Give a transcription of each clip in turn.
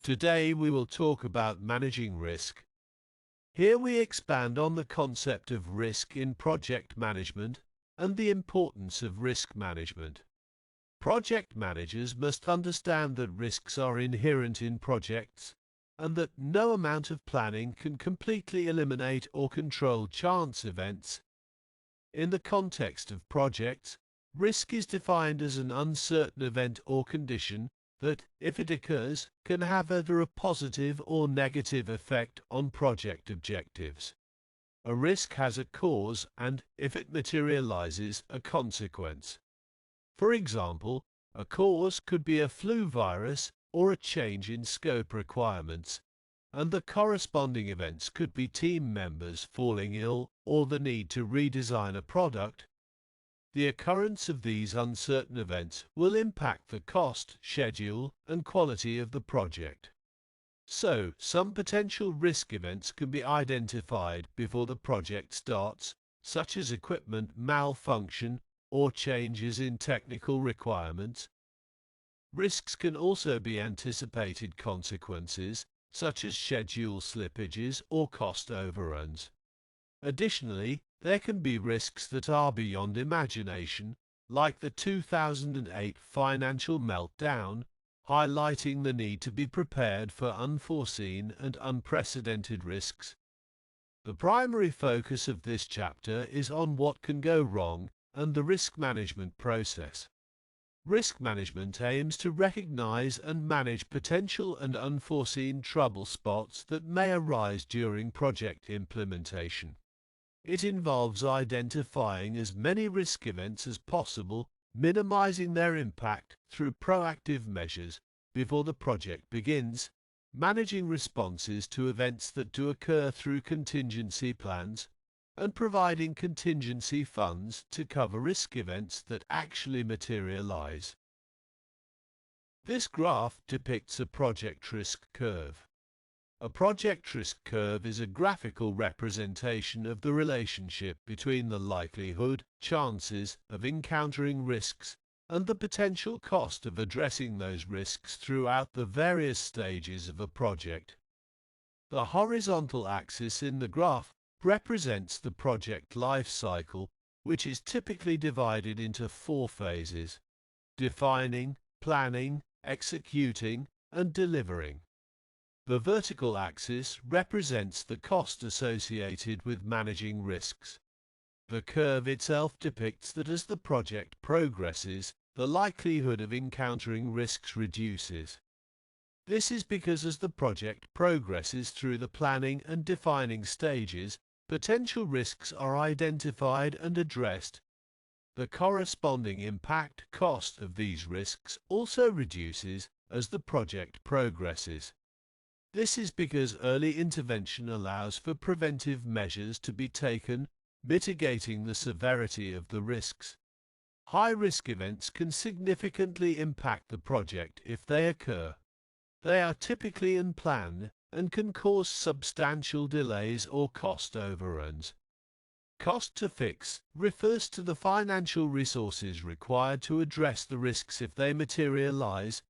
Today we will talk about managing risk. Here we expand on the concept of risk in project management and the importance of risk management. Project managers must understand that risks are inherent in projects and that no amount of planning can completely eliminate or control chance events. In the context of projects, risk is defined as an uncertain event or condition that, if it occurs, can have either a positive or negative effect on project objectives. A risk has a cause and, if it materializes, a consequence. For example, a cause could be a flu virus or a change in scope requirements, and the corresponding events could be team members falling ill or the need to redesign a product. The occurrence of these uncertain events will impact the cost, schedule, and quality of the project. So, some potential risk events can be identified before the project starts, such as equipment malfunction or changes in technical requirements. Risks can also be anticipated consequences, such as schedule slippages or cost overruns. Additionally, there can be risks that are beyond imagination, like the 2008 financial meltdown, highlighting the need to be prepared for unforeseen and unprecedented risks. The primary focus of this chapter is on what can go wrong and the risk management process. Risk management aims to recognize and manage potential and unforeseen trouble spots that may arise during project implementation. It involves identifying as many risk events as possible, minimizing their impact through proactive measures before the project begins, managing responses to events that do occur through contingency plans, and providing contingency funds to cover risk events that actually materialize. This graph depicts a project risk curve. A project risk curve is a graphical representation of the relationship between the likelihood, chances of encountering risks, and the potential cost of addressing those risks throughout the various stages of a project. The horizontal axis in the graph represents the project life cycle, which is typically divided into 4 phases: defining, planning, executing, and delivering. The vertical axis represents the cost associated with managing risks. The curve itself depicts that as the project progresses, the likelihood of encountering risks reduces. This is because as the project progresses through the planning and defining stages, potential risks are identified and addressed. The corresponding impact cost of these risks also reduces as the project progresses. This is because early intervention allows for preventive measures to be taken, mitigating the severity of the risks. High-risk events can significantly impact the project if they occur. They are typically unplanned and can cause substantial delays or cost overruns. Cost to fix refers to the financial resources required to address the risks if they materialize.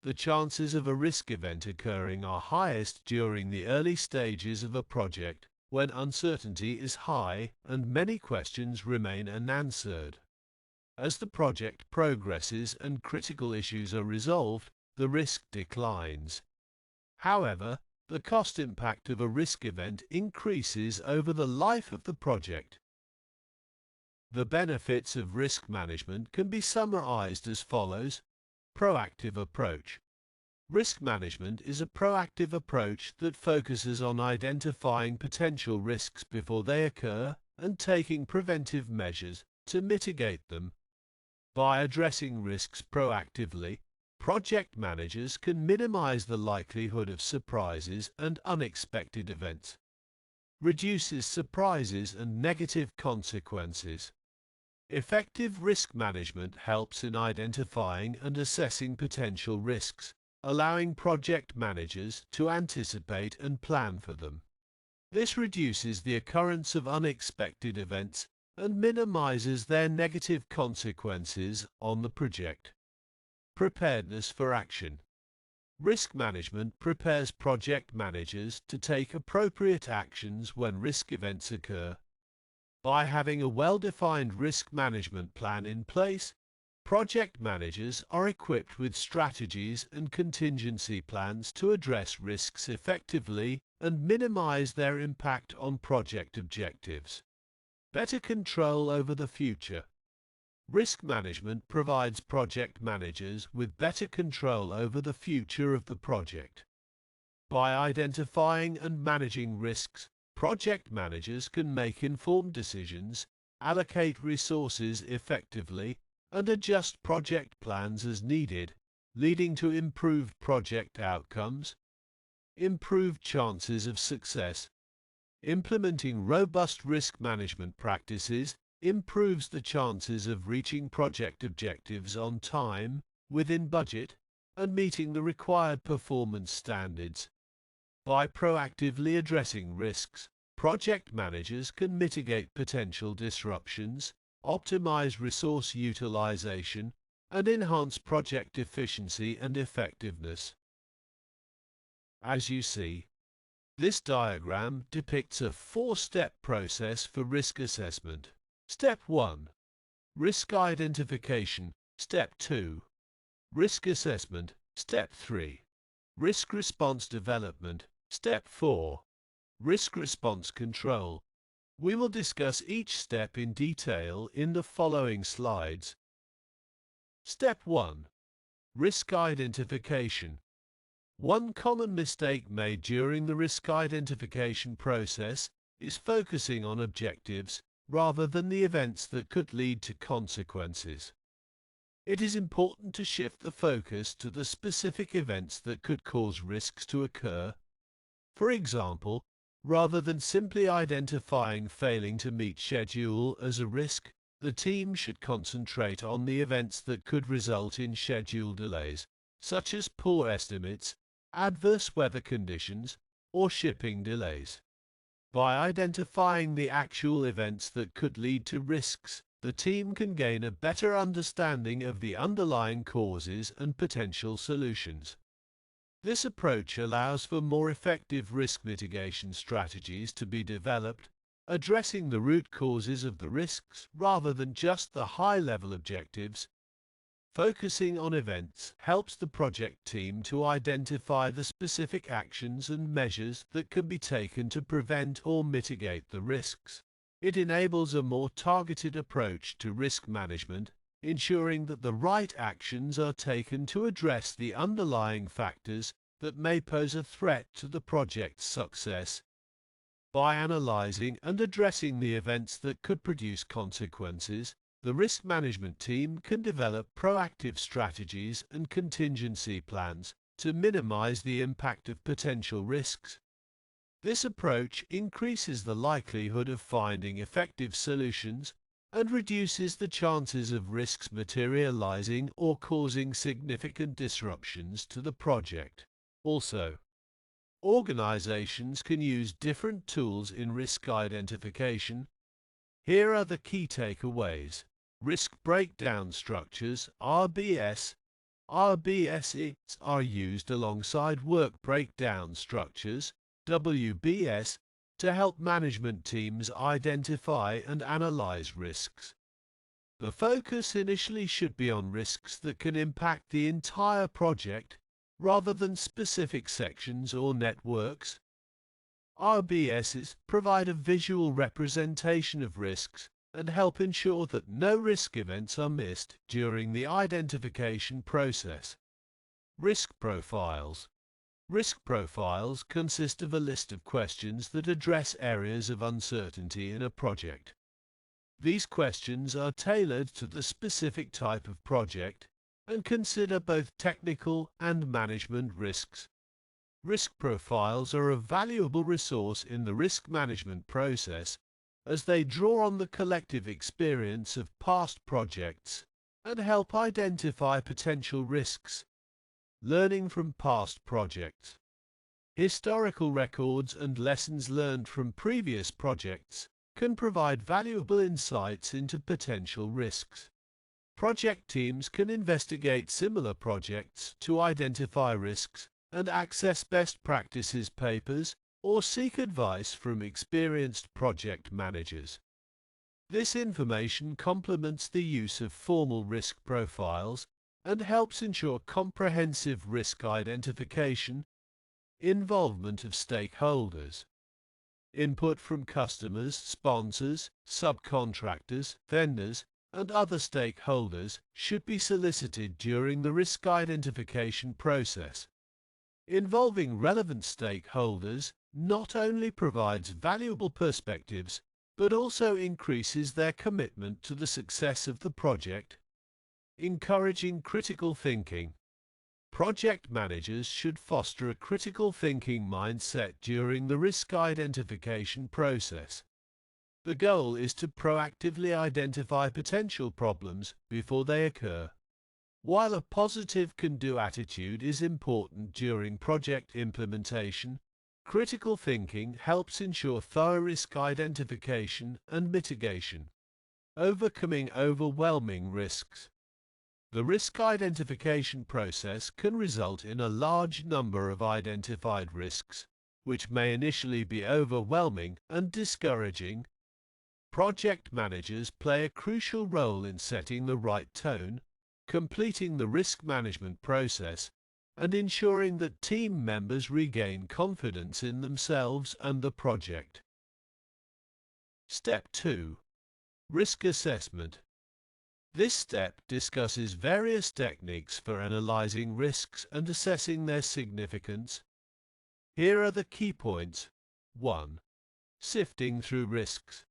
The chances of a risk event occurring are highest during the early stages of a project, when uncertainty is high and many questions remain unanswered. As the project progresses and critical issues are resolved, the risk declines. However, the cost impact of a risk event increases over the life of the project. The benefits of risk management can be summarized as follows. Proactive approach. Risk management is a proactive approach that focuses on identifying potential risks before they occur and taking preventive measures to mitigate them. By addressing risks proactively, project managers can minimize the likelihood of surprises and unexpected events, reduces surprises and negative consequences. Effective risk management helps in identifying and assessing potential risks, allowing project managers to anticipate and plan for them. This reduces the occurrence of unexpected events and minimizes their negative consequences on the project. Preparedness for action. Risk management prepares project managers to take appropriate actions when risk events occur. By having a well-defined risk management plan in place, project managers are equipped with strategies and contingency plans to address risks effectively and minimize their impact on project objectives. Better control over the future. Risk management provides project managers with better control over the future of the project. By identifying and managing risks, project managers can make informed decisions, allocate resources effectively, and adjust project plans as needed, leading to improved project outcomes, improved chances of success. Implementing robust risk management practices improves the chances of reaching project objectives on time, within budget, and meeting the required performance standards. By proactively addressing risks, project managers can mitigate potential disruptions, optimize resource utilization, and enhance project efficiency and effectiveness. As you see, this diagram depicts a four-step process for risk assessment. Step 1. Risk identification. Step 2. Risk assessment. Step 3. Risk response development. Step 4. Risk response control. We will discuss each step in detail in the following slides. Step 1. Risk identification. One common mistake made during the risk identification process is focusing on objectives rather than the events that could lead to consequences. It is important to shift the focus to the specific events that could cause risks to occur. For example, rather than simply identifying failing to meet schedule as a risk, the team should concentrate on the events that could result in schedule delays, such as poor estimates, adverse weather conditions, or shipping delays. By identifying the actual events that could lead to risks, the team can gain a better understanding of the underlying causes and potential solutions. This approach allows for more effective risk mitigation strategies to be developed, addressing the root causes of the risks rather than just the high-level objectives. Focusing on events helps the project team to identify the specific actions and measures that can be taken to prevent or mitigate the risks. It enables a more targeted approach to risk management, ensuring that the right actions are taken to address the underlying factors that may pose a threat to the project's success. By analyzing and addressing the events that could produce consequences, the risk management team can develop proactive strategies and contingency plans to minimize the impact of potential risks. This approach increases the likelihood of finding effective solutions and reduces the chances of risks materializing or causing significant disruptions to the project. Also, organizations can use different tools in risk identification. Here are the key takeaways. Risk breakdown structures, RBS. RBSs are used alongside work breakdown structures, WBS, to help management teams identify and analyze risks. The focus initially should be on risks that can impact the entire project rather than specific sections or networks. RBSs provide a visual representation of risks and help ensure that no risk events are missed during the identification process. Risk profiles. Risk profiles consist of a list of questions that address areas of uncertainty in a project. These questions are tailored to the specific type of project and consider both technical and management risks. Risk profiles are a valuable resource in the risk management process as they draw on the collective experience of past projects and help identify potential risks. Learning from past projects. Historical records and lessons learned from previous projects can provide valuable insights into potential risks. Project teams can investigate similar projects to identify risks and access best practices papers or seek advice from experienced project managers. This information complements the use of formal risk profiles and helps ensure comprehensive risk identification, involvement of stakeholders. Input from customers, sponsors, subcontractors, vendors, and other stakeholders should be solicited during the risk identification process. Involving relevant stakeholders not only provides valuable perspectives, but also increases their commitment to the success of the project. Encouraging critical thinking. Project managers should foster a critical thinking mindset during the risk identification process. The goal is to proactively identify potential problems before they occur. While a positive can-do attitude is important during project implementation, critical thinking helps ensure thorough risk identification and mitigation. Overcoming overwhelming risks. The risk identification process can result in a large number of identified risks, which may initially be overwhelming and discouraging. Project managers play a crucial role in setting the right tone, completing the risk management process, and ensuring that team members regain confidence in themselves and the project. Step 2. Risk assessment. This step discusses various techniques for analyzing risks and assessing their significance. Here are the key points. 1. Sifting through risks.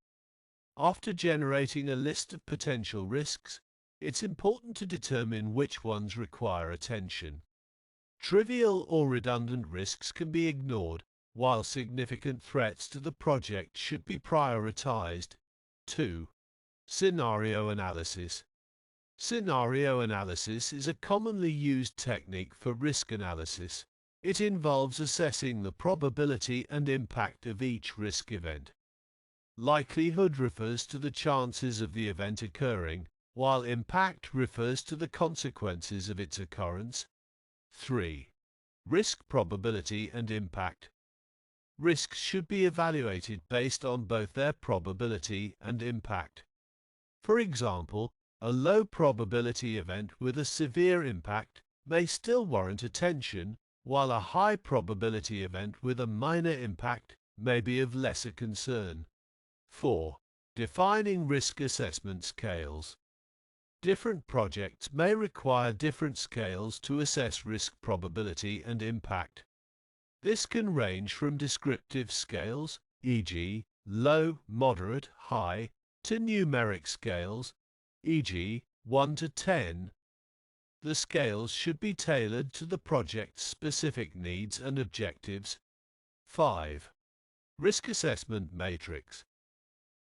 After generating a list of potential risks, it's important to determine which ones require attention. Trivial or redundant risks can be ignored, while significant threats to the project should be prioritized. 2. Scenario analysis. Scenario analysis is a commonly used technique for risk analysis. It involves assessing the probability and impact of each risk event. Likelihood refers to the chances of the event occurring, while impact refers to the consequences of its occurrence. 3. Risk probability and impact. Risks should be evaluated based on both their probability and impact. For example, a low probability event with a severe impact may still warrant attention, while a high probability event with a minor impact may be of lesser concern. 4. Defining risk assessment scales. Different projects may require different scales to assess risk probability and impact. This can range from descriptive scales, e.g., low, moderate, high, to numeric scales, e.g., 1 to 10. The scales should be tailored to the project's specific needs and objectives. 5. Risk assessment matrix.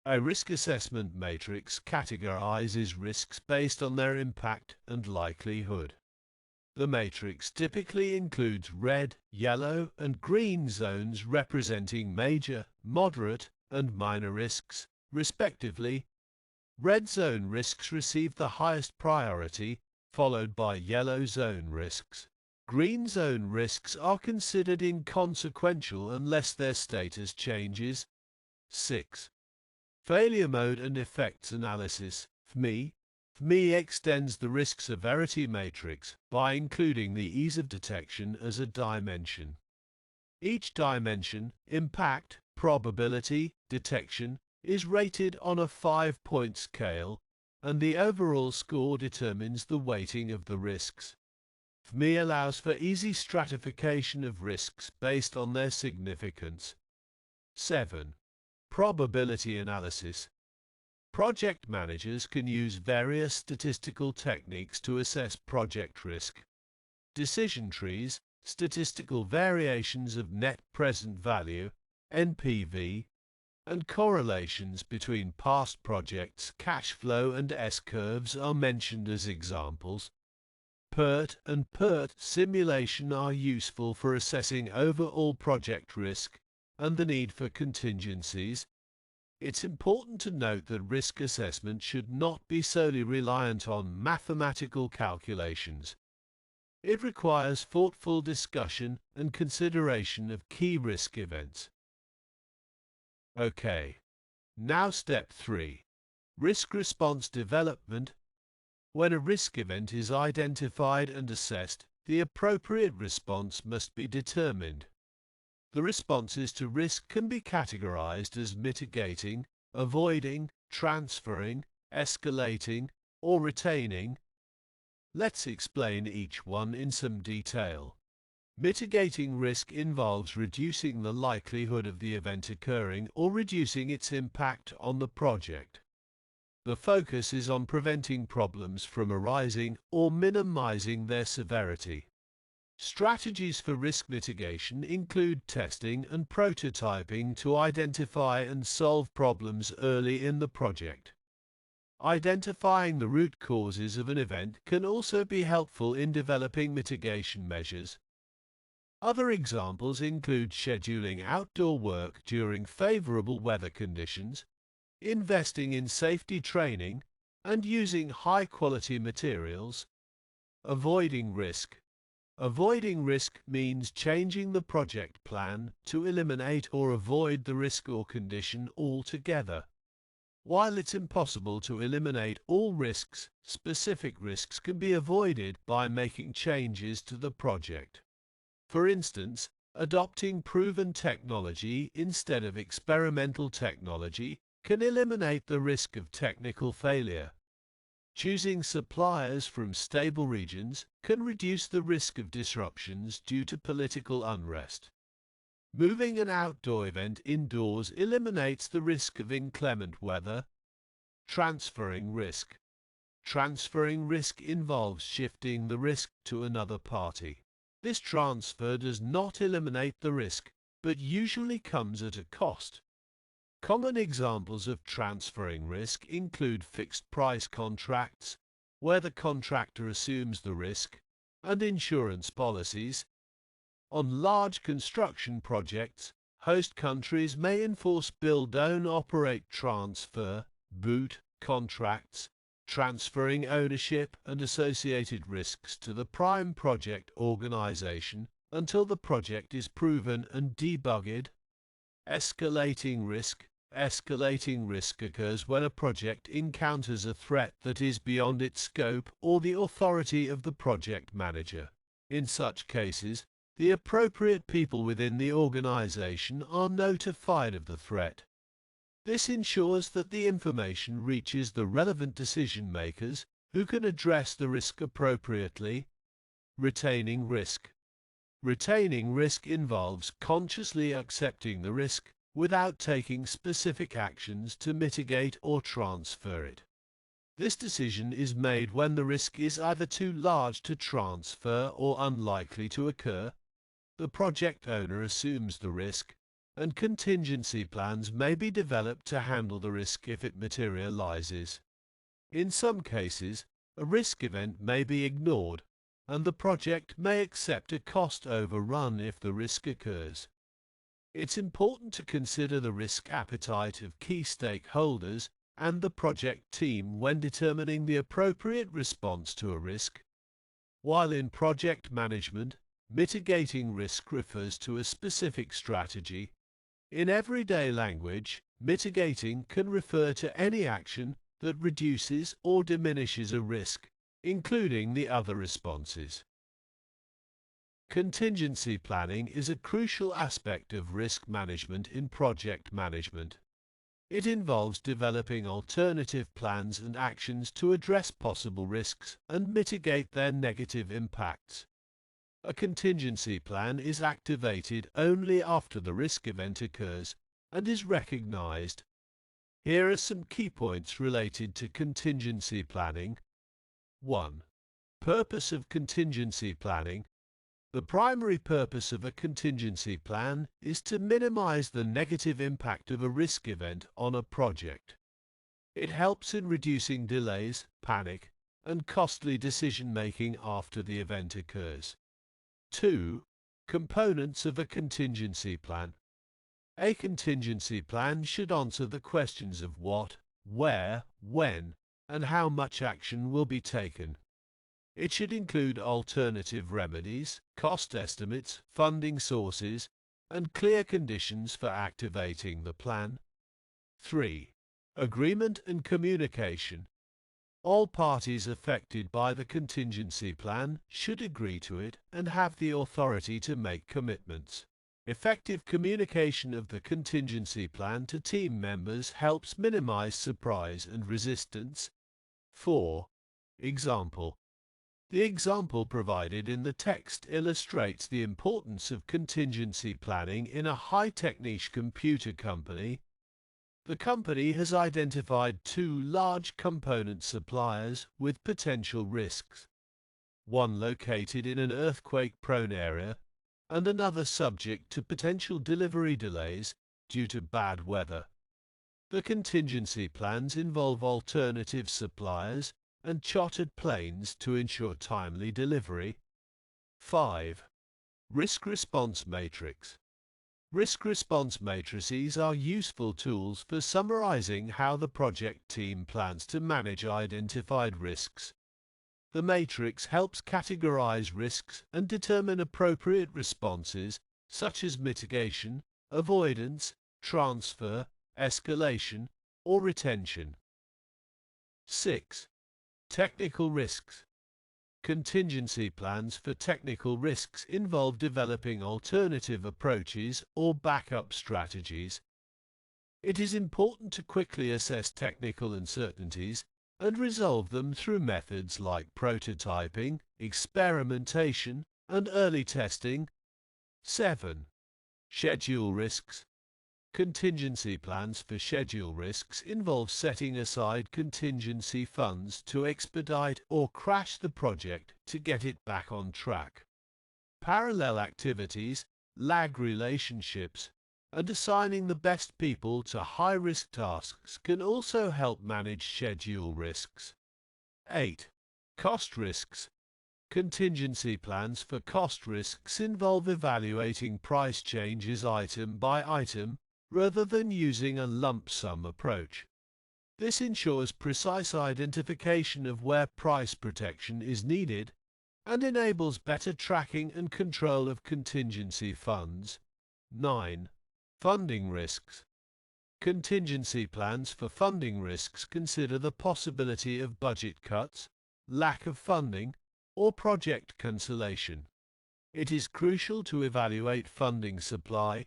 A risk assessment matrix categorizes risks based on their impact and likelihood. The matrix typically includes red, yellow, and green zones representing major, moderate, and minor risks, respectively. Red zone risks receive the highest priority, followed by yellow zone risks. Green zone risks are considered inconsequential unless their status changes. 6. Failure mode and effects analysis, FME. FME extends the risk severity matrix by including the ease of detection as a dimension. Each dimension, impact, probability, detection, is rated on a 5-point scale, and the overall score determines the weighting of the risks. FME allows for easy stratification of risks based on their significance. 7. Probability analysis. Project managers can use various statistical techniques to assess project risk. Decision trees, statistical variations of net present value, NPV, and correlations between past projects' cash flow and S-curves are mentioned as examples. PERT and PERT simulation are useful for assessing overall project risk and the need for contingencies. It's important to note that risk assessment should not be solely reliant on mathematical calculations. It requires thoughtful discussion and consideration of key risk events. Okay, now step 3. Risk response development. When a risk event is identified and assessed, the appropriate response must be determined. The responses to risk can be categorized as mitigating, avoiding, transferring, escalating, or retaining. Let's explain each one in some detail. Mitigating risk involves reducing the likelihood of the event occurring or reducing its impact on the project. The focus is on preventing problems from arising or minimizing their severity. Strategies for risk mitigation include testing and prototyping to identify and solve problems early in the project. Identifying the root causes of an event can also be helpful in developing mitigation measures. Other examples include scheduling outdoor work during favorable weather conditions, investing in safety training, and using high-quality materials. Avoiding risk. Avoiding risk means changing the project plan to eliminate or avoid the risk or condition altogether. While it's impossible to eliminate all risks, specific risks can be avoided by making changes to the project. For instance, adopting proven technology instead of experimental technology can eliminate the risk of technical failure. Choosing suppliers from stable regions can reduce the risk of disruptions due to political unrest. Moving an outdoor event indoors eliminates the risk of inclement weather. Transferring risk. Transferring risk involves shifting the risk to another party. This transfer does not eliminate the risk, but usually comes at a cost. Common examples of transferring risk include fixed-price contracts, where the contractor assumes the risk, and insurance policies. On large construction projects, host countries may enforce build, own, operate, transfer, BOOT contracts, transferring ownership and associated risks to the prime project organization until the project is proven and debugged. Escalating risk. Escalating risk occurs when a project encounters a threat that is beyond its scope or the authority of the project manager. In such cases, the appropriate people within the organization are notified of the threat. This ensures that the information reaches the relevant decision makers who can address the risk appropriately. Retaining risk. Retaining risk involves consciously accepting the risk without taking specific actions to mitigate or transfer it. This decision is made when the risk is either too large to transfer or unlikely to occur. The project owner assumes the risk, and contingency plans may be developed to handle the risk if it materializes. In some cases, a risk event may be ignored, and the project may accept a cost overrun if the risk occurs. It's important to consider the risk appetite of key stakeholders and the project team when determining the appropriate response to a risk. While in project management, mitigating risk refers to a specific strategy. In everyday language, mitigating can refer to any action that reduces or diminishes a risk, including the other responses. Contingency planning is a crucial aspect of risk management in project management. It involves developing alternative plans and actions to address possible risks and mitigate their negative impacts. A contingency plan is activated only after the risk event occurs and is recognized. Here are some key points related to contingency planning. 1. Purpose of contingency planning. The primary purpose of a contingency plan is to minimize the negative impact of a risk event on a project. It helps in reducing delays, panic, and costly decision-making after the event occurs. 2. Components of a contingency plan. A contingency plan should answer the questions of what, where, when, and how much action will be taken. It should include alternative remedies, cost estimates, funding sources, and clear conditions for activating the plan. 3. Agreement and communication. All parties affected by the contingency plan should agree to it and have the authority to make commitments. Effective communication of the contingency plan to team members helps minimize surprise and resistance. 4. Example. The example provided in the text illustrates the importance of contingency planning in a high-tech niche computer company. The company has identified two large component suppliers with potential risks, one located in an earthquake-prone area and another subject to potential delivery delays due to bad weather. The contingency plans involve alternative suppliers and chartered planes to ensure timely delivery. 5. Risk response matrix. Risk response matrices are useful tools for summarizing how the project team plans to manage identified risks. The matrix helps categorize risks and determine appropriate responses such as mitigation, avoidance, transfer, escalation, or retention. 6. Technical risks. Contingency plans for technical risks involve developing alternative approaches or backup strategies. It is important to quickly assess technical uncertainties and resolve them through methods like prototyping, experimentation, and early testing. 7. Schedule risks. Contingency plans for schedule risks involve setting aside contingency funds to expedite or crash the project to get it back on track. Parallel activities, lag relationships, and assigning the best people to high-risk tasks can also help manage schedule risks. 8. Cost risks. Contingency plans for cost risks involve evaluating price changes item by item rather than using a lump sum approach. This ensures precise identification of where price protection is needed and enables better tracking and control of contingency funds. 9. Funding risks. Contingency plans for funding risks consider the possibility of budget cuts, lack of funding, or project cancellation. It is crucial to evaluate funding supply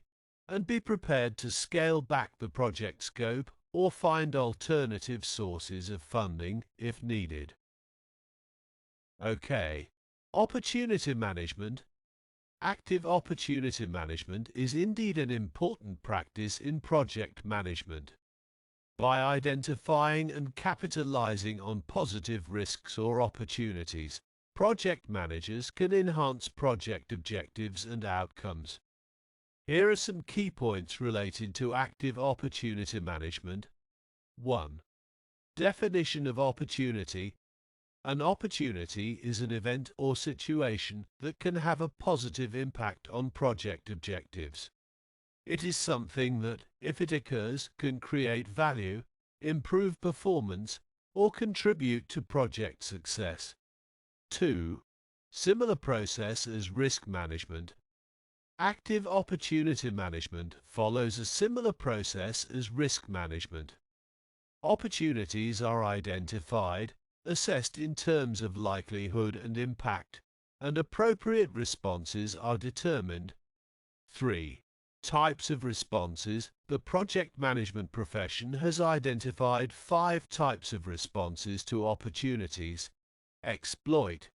and be prepared to scale back the project scope or find alternative sources of funding if needed. Okay. Opportunity management. Active opportunity management is indeed an important practice in project management. By identifying and capitalizing on positive risks or opportunities, project managers can enhance project objectives and outcomes. Here are some key points related to active opportunity management. 1. Definition of opportunity. An opportunity is an event or situation that can have a positive impact on project objectives. It is something that, if it occurs, can create value, improve performance, or contribute to project success. 2. Similar process as risk management. Active opportunity management follows a similar process as risk management. Opportunities are identified, assessed in terms of likelihood and impact, and appropriate responses are determined. 3. Types of responses. The project management profession has identified 5 types of responses to opportunities. Exploit.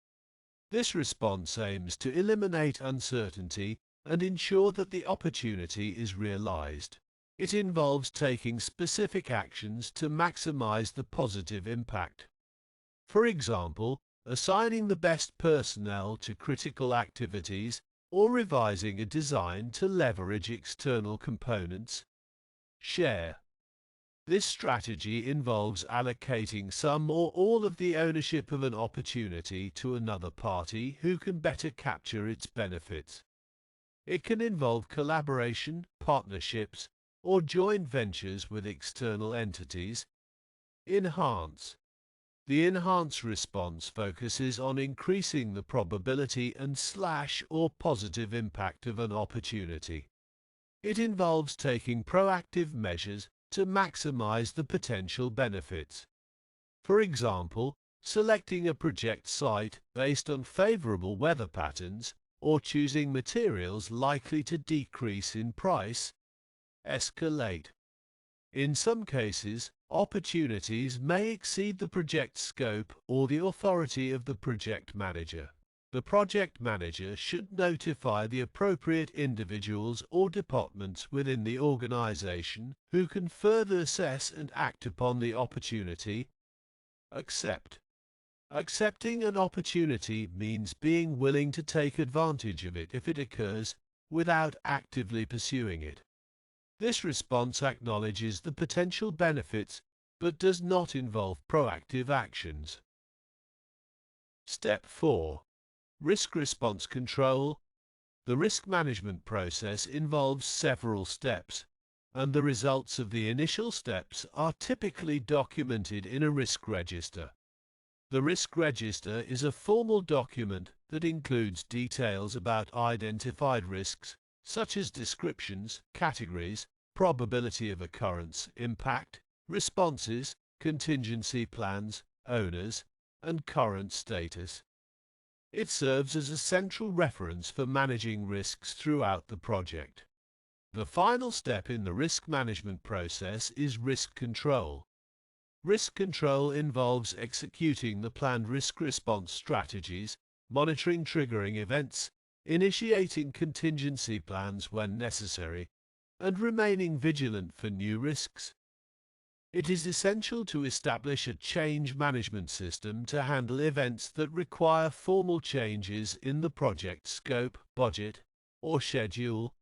This response aims to eliminate uncertainty and ensure that the opportunity is realized. It involves taking specific actions to maximize the positive impact. For example, assigning the best personnel to critical activities or revising a design to leverage external components. Share. This strategy involves allocating some or all of the ownership of an opportunity to another party who can better capture its benefits. It can involve collaboration, partnerships, or joint ventures with external entities. Enhance. The enhanced response focuses on increasing the probability and or positive impact of an opportunity. It involves taking proactive measures to maximize the potential benefits. For example, selecting a project site based on favorable weather patterns or choosing materials likely to decrease in price. Escalate. In some cases, opportunities may exceed the project scope or the authority of the project manager. The project manager should notify the appropriate individuals or departments within the organization who can further assess and act upon the opportunity. Accept. Accepting an opportunity means being willing to take advantage of it if it occurs without actively pursuing it. This response acknowledges the potential benefits but does not involve proactive actions. Step 4. Risk response control. The risk management process involves several steps, and the results of the initial steps are typically documented in a risk register. The risk register is a formal document that includes details about identified risks, such as descriptions, categories, probability of occurrence, impact, responses, contingency plans, owners, and current status. It serves as a central reference for managing risks throughout the project. The final step in the risk management process is risk control. Risk control involves executing the planned risk response strategies, monitoring triggering events, initiating contingency plans when necessary, and remaining vigilant for new risks. It is essential to establish a change management system to handle events that require formal changes in the project scope, budget, or schedule.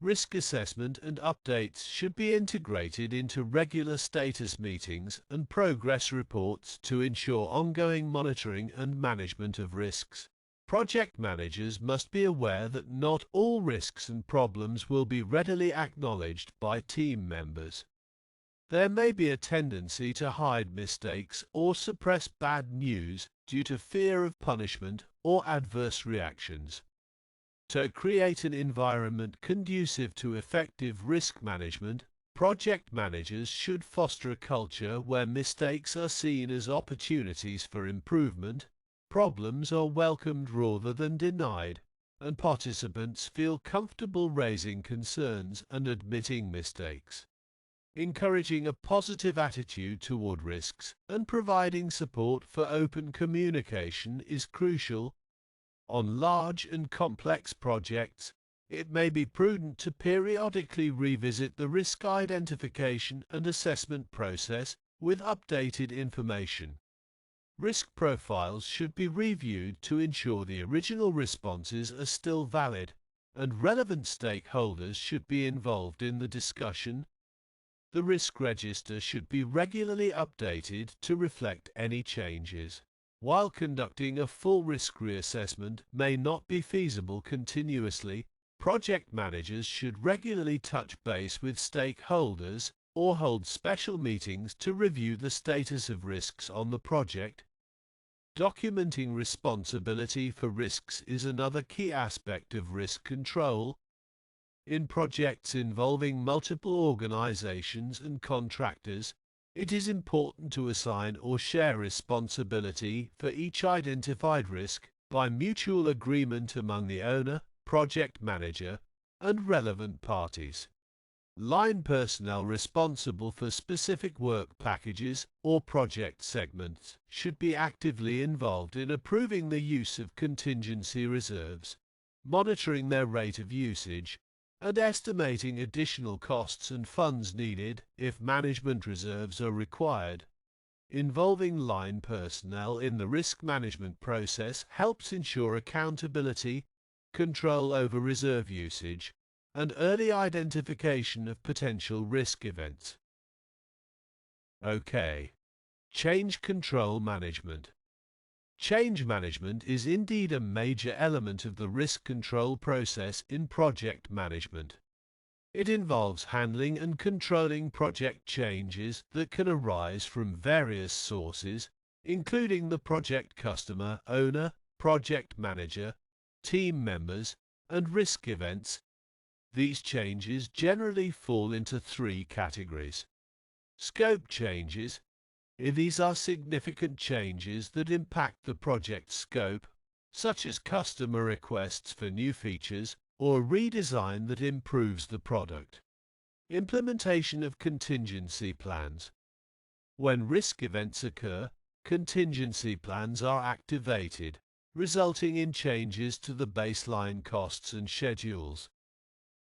Risk assessment and updates should be integrated into regular status meetings and progress reports to ensure ongoing monitoring and management of risks. Project managers must be aware that not all risks and problems will be readily acknowledged by team members. There may be a tendency to hide mistakes or suppress bad news due to fear of punishment or adverse reactions. To create an environment conducive to effective risk management, project managers should foster a culture where mistakes are seen as opportunities for improvement, problems are welcomed rather than denied, and participants feel comfortable raising concerns and admitting mistakes. Encouraging a positive attitude toward risks and providing support for open communication is crucial. On large and complex projects, it may be prudent to periodically revisit the risk identification and assessment process with updated information. Risk profiles should be reviewed to ensure the original responses are still valid, and relevant stakeholders should be involved in the discussion. The risk register should be regularly updated to reflect any changes. While conducting a full risk reassessment may not be feasible continuously, project managers should regularly touch base with stakeholders or hold special meetings to review the status of risks on the project. Documenting responsibility for risks is another key aspect of risk control. In projects involving multiple organizations and contractors, it is important to assign or share responsibility for each identified risk by mutual agreement among the owner, project manager, and relevant parties. Line personnel responsible for specific work packages or project segments should be actively involved in approving the use of contingency reserves, monitoring their rate of usage, and estimating additional costs and funds needed if management reserves are required. Involving line personnel in the risk management process helps ensure accountability, control over reserve usage, and early identification of potential risk events. OK. Change control management. Change management is indeed a major element of the risk control process in project management. It involves handling and controlling project changes that can arise from various sources, including the project customer, owner, project manager, team members, and risk events. These changes generally fall into three categories. Scope changes. These are significant changes that impact the project scope, such as customer requests for new features or a redesign that improves the product. Implementation of contingency plans. When risk events occur, contingency plans are activated, resulting in changes to the baseline costs and schedules.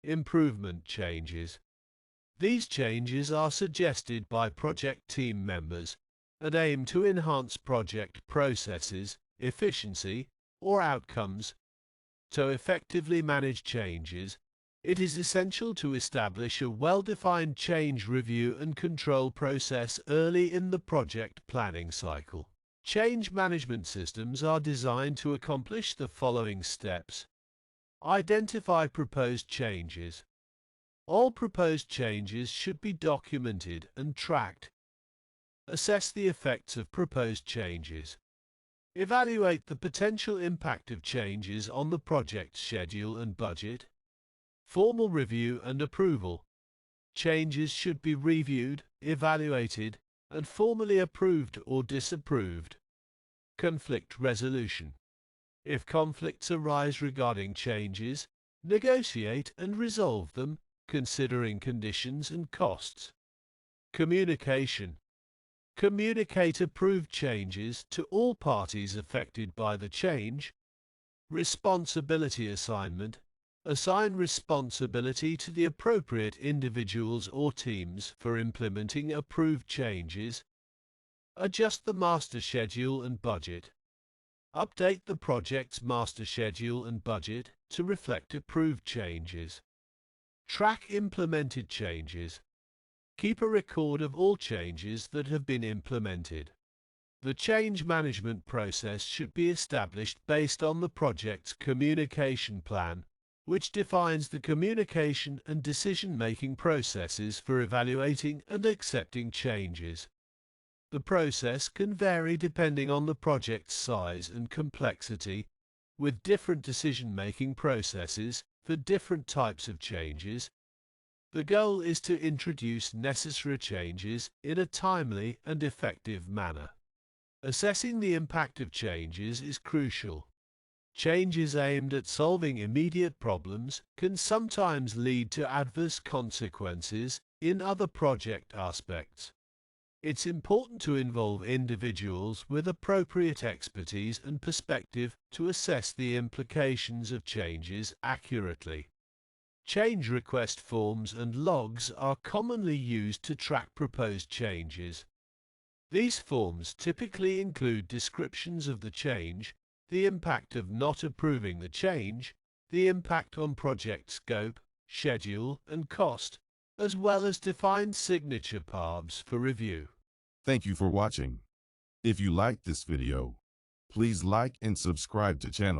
Improvement changes. These changes are suggested by project team members and aim to enhance project processes, efficiency, or outcomes. To effectively manage changes, it is essential to establish a well-defined change review and control process early in the project planning cycle. Change management systems are designed to accomplish the following steps. Identify proposed changes. All proposed changes should be documented and tracked. Assess the effects of proposed changes. Evaluate the potential impact of changes on the project schedule and budget. Formal review and approval. Changes should be reviewed, evaluated, and formally approved or disapproved. Conflict resolution. If conflicts arise regarding changes, negotiate and resolve them, considering conditions and costs. Communication. Communicate approved changes to all parties affected by the change. Responsibility assignment. Assign responsibility to the appropriate individuals or teams for implementing approved changes. Adjust the master schedule and budget. Update the project's master schedule and budget to reflect approved changes. Track implemented changes. Keep a record of all changes that have been implemented. The change management process should be established based on the project's communication plan, which defines the communication and decision-making processes for evaluating and accepting changes. The process can vary depending on the project's size and complexity, with different decision-making processes for different types of changes. The goal is to introduce necessary changes in a timely and effective manner. Assessing the impact of changes is crucial. Changes aimed at solving immediate problems can sometimes lead to adverse consequences in other project aspects. It's important to involve individuals with appropriate expertise and perspective to assess the implications of changes accurately. Change request forms and logs are commonly used to track proposed changes. These forms typically include descriptions of the change, the impact of not approving the change, the impact on project scope, schedule, and cost, as well as defined signature paths for review. Thank you for watching. If you liked this video, please like and subscribe to channel.